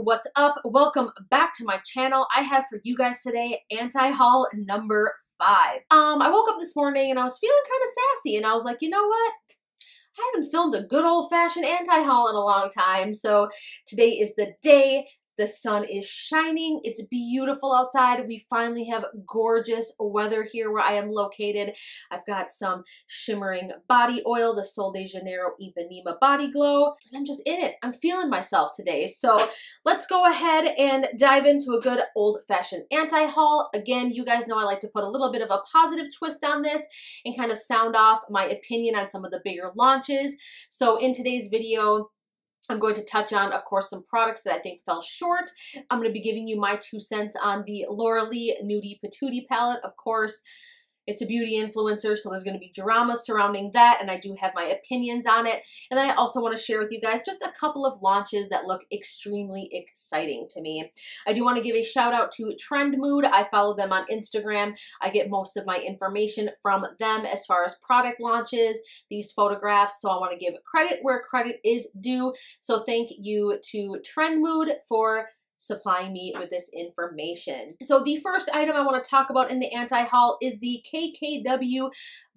what's up? Welcome back to my channel. I have for you guys today anti-haul number 5. I woke up this morning and I was feeling kind of sassy and I was like, you know what? I haven't filmed a good old-fashioned anti-haul in a long time, so today is the day. The sun is shining. It's beautiful outside. We finally have gorgeous weather here where I am located. I've got some shimmering body oil, the Sol de Janeiro Ipanema Body Glow, and I'm just in it. I'm feeling myself today. So let's go ahead and dive into a good old-fashioned anti-haul. Again, you guys know I like to put a little bit of a positive twist on this and kind of sound off my opinion on some of the bigger launches. So in today's video, I'm going to touch on, of course, some products that I think fell short. I'm going to be giving you my 2 cents on the LauraLee Nudie Patootie palette. Of course, it's a beauty influencer, so there's going to be drama surrounding that, and I do have my opinions on it. And then I also want to share with you guys just a couple of launches that look extremely exciting to me. I do want to give a shout out to Trend Mood. I follow them on Instagram. I get most of my information from them as far as product launches, these photographs, so I want to give credit where credit is due. So thank you to Trend Mood for supplying me with this information. So the first item I want to talk about in the anti-haul is the KKW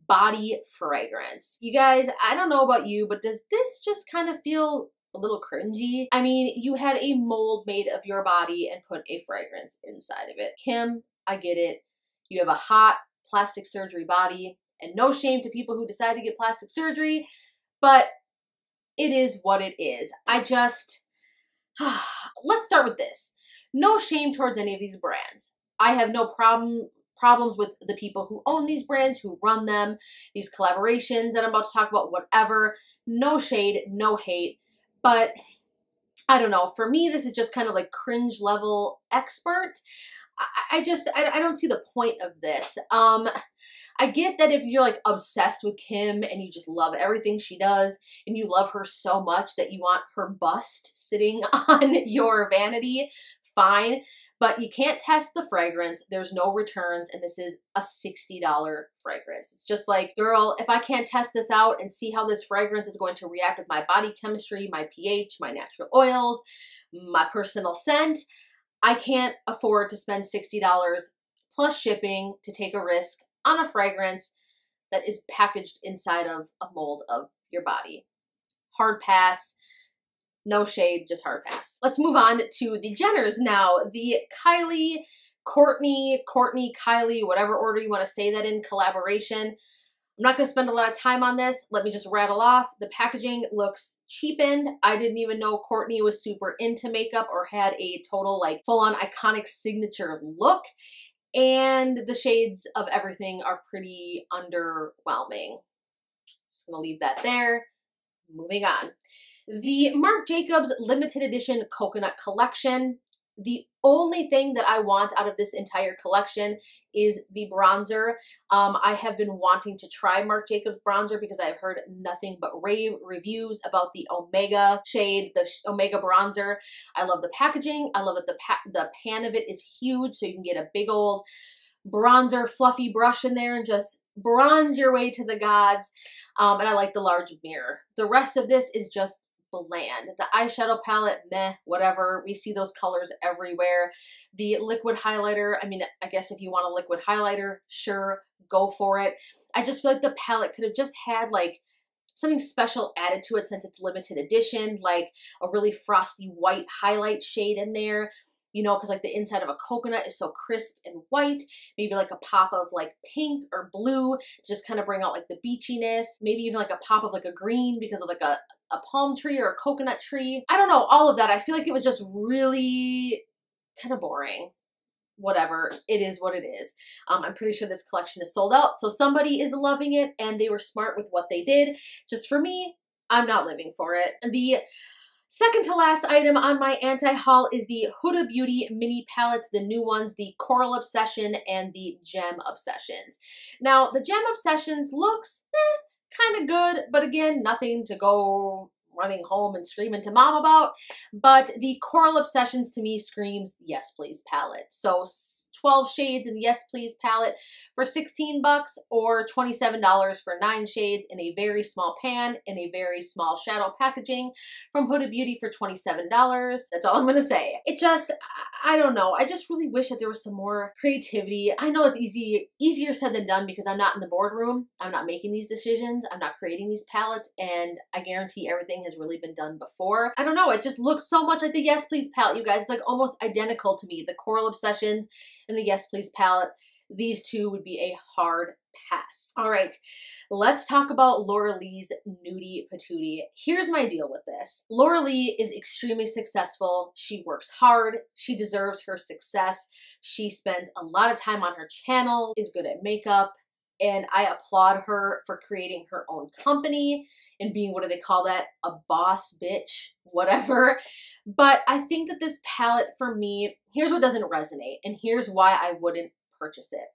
Body fragrance. You guys, I don't know about you, but does this just kind of feel a little cringy? I mean, you had a mold made of your body and put a fragrance inside of it. Kim, I get it. You have a hot plastic surgery body, and no shame to people who decide to get plastic surgery, but it is what it is. Let's start with this. No shame towards any of these brands. I have no problems with the people who own these brands, who run them, these collaborations that I'm about to talk about, whatever. No shade, no hate. But I don't know. For me, this is just kind of like cringe level expert. I don't see the point of this. I get that if you're like obsessed with Kim and you just love everything she does and you love her so much that you want her bust sitting on your vanity, fine. But you can't test the fragrance. There's no returns, and this is a $60 fragrance. It's just like, girl, if I can't test this out and see how this fragrance is going to react with my body chemistry, my pH, my natural oils, my personal scent, I can't afford to spend $60 plus shipping to take a risk on a fragrance that is packaged inside of a mold of your body. Hard pass. No shade, just hard pass. Let's move on to the Jenners now. The Kylie, Kourtney, Kylie, whatever order you want to say that in, collaboration. I'm not going to spend a lot of time on this. Let me just rattle off. The packaging looks cheapened. I didn't even know Kourtney was super into makeup or had a total like full-on iconic signature look. And the shades of everything are pretty underwhelming. Just gonna leave that there. Moving on. The Marc Jacobs limited edition coconut collection. The only thing that I want out of this entire collection is the bronzer. I have been wanting to try Marc Jacobs bronzer because I've heard nothing but rave reviews about the Omega shade, the Omega bronzer. I love the packaging. I love that the pan of it is huge, so you can get a big old bronzer fluffy brush in there and just bronze your way to the gods. And I like the large mirror. The rest of this is just bland. The eyeshadow palette, meh, whatever. We see those colors everywhere. The liquid highlighter, I mean, I guess if you want a liquid highlighter, sure, go for it. I just feel like the palette could have just had like something special added to it since it's limited edition, like a really frosty white highlight shade in there. You know, because like the inside of a coconut is so crisp and white. Maybe like a pop of like pink or blue to just kind of bring out like the beachiness. Maybe even like a pop of like a green because of like a palm tree or a coconut tree. I don't know, all of that. I feel like it was just really kind of boring. Whatever, it is what it is. I'm pretty sure this collection is sold out, so somebody is loving it and they were smart with what they did. Just for me, I'm not living for it. The second to last item on my anti-haul is the Huda Beauty mini palettes, the new ones, the Coral Obsession and the Gem Obsessions. Now, the Gem Obsessions looks kind of good, but again, nothing to go running home and screaming to mom about. But the Coral Obsessions to me screams Yes Please palette. So 12 shades in the Yes Please palette for 16 bucks, or $27 for 9 shades in a very small pan in a very small shadow packaging from Huda Beauty for $27. That's all I'm gonna say. It just, I don't know. I just really wish that there was some more creativity. I know it's easier said than done because I'm not in the boardroom. I'm not making these decisions. I'm not creating these palettes, and I guarantee everything has really been done before. I don't know. It just looks so much like the Yes Please palette, you guys. It's like almost identical to me. The Coral Obsessions and the Yes Please palette. These two would be a hard pass. All right, let's talk about LauraLee's Nudie Patootie. Here's my deal with this. LauraLee is extremely successful. She works hard. She deserves her success. She spends a lot of time on her channel, is good at makeup, and I applaud her for creating her own company and being, what do they call that? A boss bitch, whatever. But I think that this palette for me, here's what doesn't resonate, and here's why I wouldn't purchase it.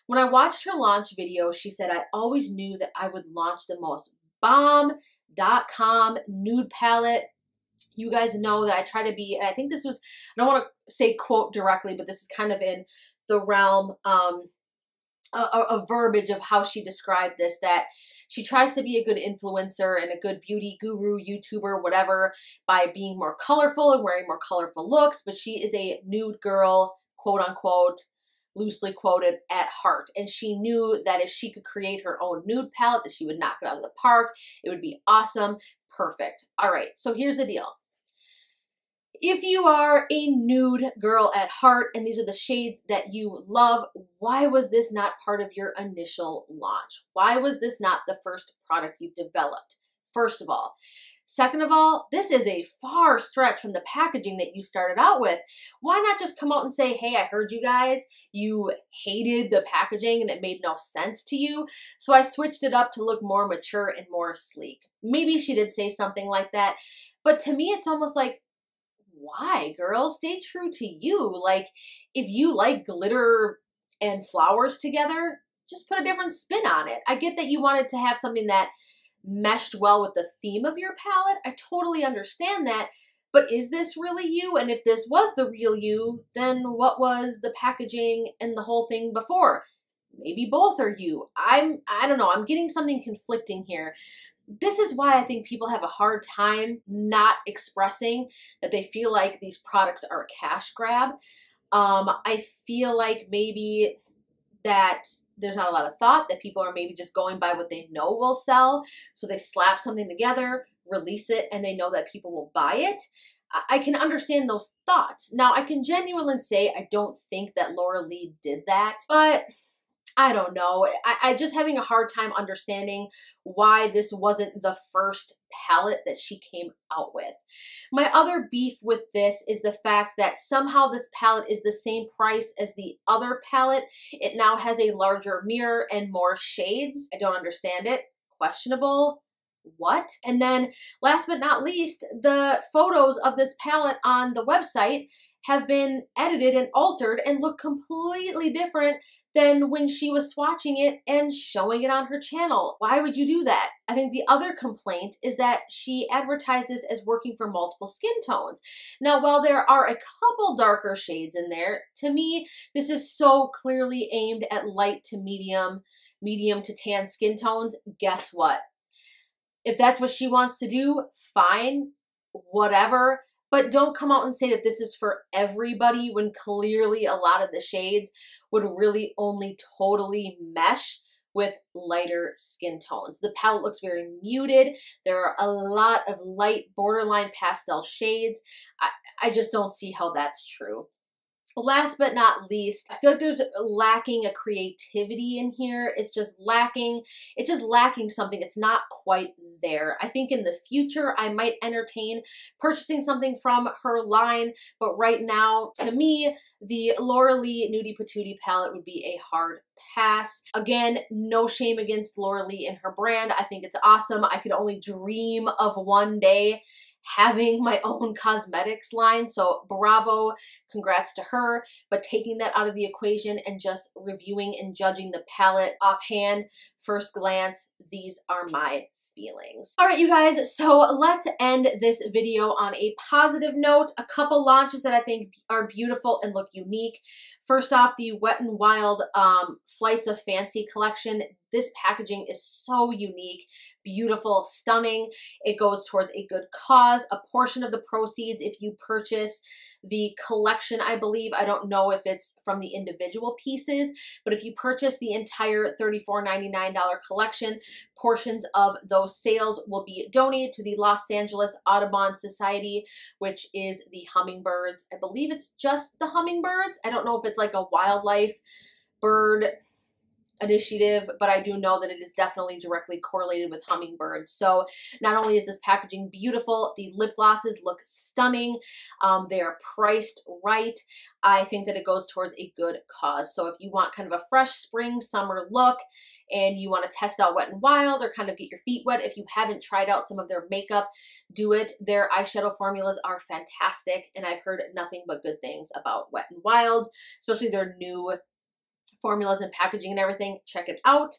When I watched her launch video, she said, I always knew that I would launch the most bomb.com nude palette. You guys know that I try to be, and I think this was, I don't want to say quote directly, but this is kind of in the realm, a verbiage of how she described this, that she tries to be a good influencer and a good beauty guru, YouTuber, whatever, by being more colorful and wearing more colorful looks, but she is a nude girl, quote unquote, loosely quoted, at heart. And she knew that if she could create her own nude palette, that she would knock it out of the park. It would be awesome. Perfect. All right, so here's the deal. If you are a nude girl at heart and these are the shades that you love, why was this not part of your initial launch? Why was this not the first product you developed? First of all. Second of all, this is a far stretch from the packaging that you started out with. Why not just come out and say, hey, I heard you guys, you hated the packaging and it made no sense to you, so I switched it up to look more mature and more sleek. Maybe she did say something like that, but to me it's almost like, why, girl? Stay true to you. Like, if you like glitter and flowers together, just put a different spin on it. I get that you wanted to have something that meshed well with the theme of your palette. I totally understand that, but is this really you? And if this was the real you, then what was the packaging and the whole thing before? Maybe both are you. I don't know. I'm getting something conflicting here. This is why I think people have a hard time not expressing that they feel like these products are a cash grab. I feel like maybe that there's not a lot of thought, that people are maybe just going by what they know will sell. So they slap something together, release it, and they know that people will buy it. I can understand those thoughts. Now, I can genuinely say I don't think that LauraLee did that, but I don't know. I just having a hard time understanding why this wasn't the first palette that she came out with. My other beef with this is the fact that somehow this palette is the same price as the other palette. It now has a larger mirror and more shades. I don't understand it. Questionable. What? And then last but not least, the photos of this palette on the website have been edited and altered and look completely different than when she was swatching it and showing it on her channel. Why would you do that? I think the other complaint is that she advertises as working for multiple skin tones. Now, while there are a couple darker shades in there, to me, this is so clearly aimed at light to medium, medium to tan skin tones. Guess what? If that's what she wants to do, fine, whatever. But don't come out and say that this is for everybody when clearly a lot of the shades would really only totally mesh with lighter skin tones. The palette looks very muted. There are a lot of light borderline pastel shades. I just don't see how that's true. Last but not least, I feel like there's lacking a creativity in here. It's just lacking something. It's not quite there. I think in the future, I might entertain purchasing something from her line, but right now, to me, the LauraLee Nudie Patootie palette would be a hard pass. Again, no shame against LauraLee and her brand. I think it's awesome. I could only dream of one day having my own cosmetics line, so bravo, congrats to her. But taking that out of the equation and just reviewing and judging the palette offhand, first glance, these are my feelings. All right, you guys, so let's end this video on a positive note. A couple launches that I think are beautiful and look unique. First off, the Wet n Wild Flights of Fancy collection. This packaging is so unique, beautiful, stunning. It goes towards a good cause. A portion of the proceeds, if you purchase the collection, I believe, I don't know if it's from the individual pieces, but if you purchase the entire $34.99 collection, portions of those sales will be donated to the Los Angeles Audubon Society, which is the hummingbirds. I believe it's just the hummingbirds. I don't know if it's like a wildlife bird initiative, but I do know that it is definitely directly correlated with hummingbirds. So not only is this packaging beautiful, the lip glosses look stunning. They are priced right. I think that it goes towards a good cause. So if you want kind of a fresh spring, summer look, and you want to test out Wet n Wild or kind of get your feet wet, if you haven't tried out some of their makeup, do it. Their eyeshadow formulas are fantastic, and I've heard nothing but good things about Wet n Wild, especially their new formulas and packaging and everything. Check it out.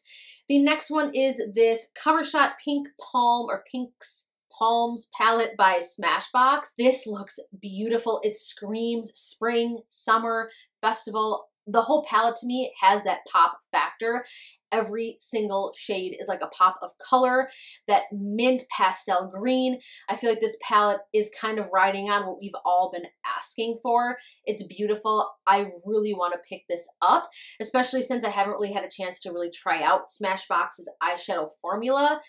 The next one is this Cover Shot Pink Palm or Pink's Palms palette by Smashbox. This looks beautiful. It screams spring, summer, festival. The whole palette to me has that pop factor. Every single shade is like a pop of color. That mint pastel green, I feel like this palette is kind of riding on what we've all been asking for. It's beautiful. I really want to pick this up, especially since I haven't really had a chance to really try out Smashbox's eyeshadow formula.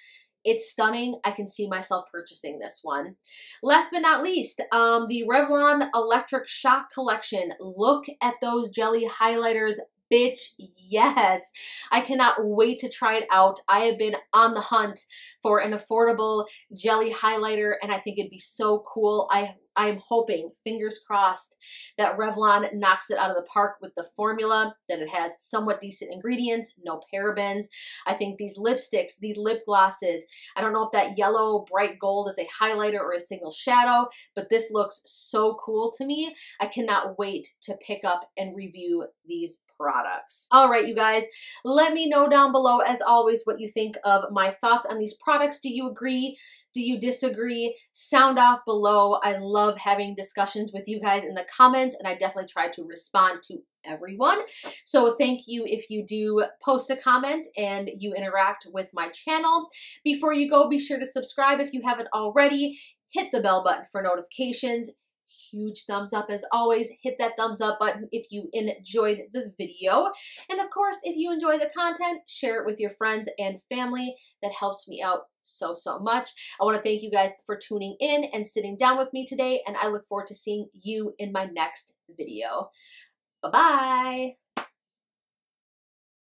It's stunning. I can see myself purchasing this one. Last but not least, the Revlon Electric Shock Collection. Look at those jelly highlighters. Bitch, yes. I cannot wait to try it out. I have been on the hunt for an affordable jelly highlighter, and I think it'd be so cool. I'm hoping, fingers crossed, that Revlon knocks it out of the park with the formula, that it has somewhat decent ingredients, no parabens. I think these lipsticks, these lip glosses, I don't know if that yellow bright gold is a highlighter or a single shadow, but this looks so cool to me. I cannot wait to pick up and review these products. All right, you guys, let me know down below, as always, what you think of my thoughts on these products. Do you agree? Do you disagree? Sound off below. I love having discussions with you guys in the comments, and I definitely try to respond to everyone. So thank you if you do post a comment and you interact with my channel. Before you go, be sure to subscribe if you haven't already. Hit the bell button for notifications. Huge thumbs up as always. Hit that thumbs up button if you enjoyed the video. And of course, if you enjoy the content, share it with your friends and family. That helps me out so much. I want to thank you guys for tuning in and sitting down with me today, and I look forward to seeing you in my next video. Bye-bye.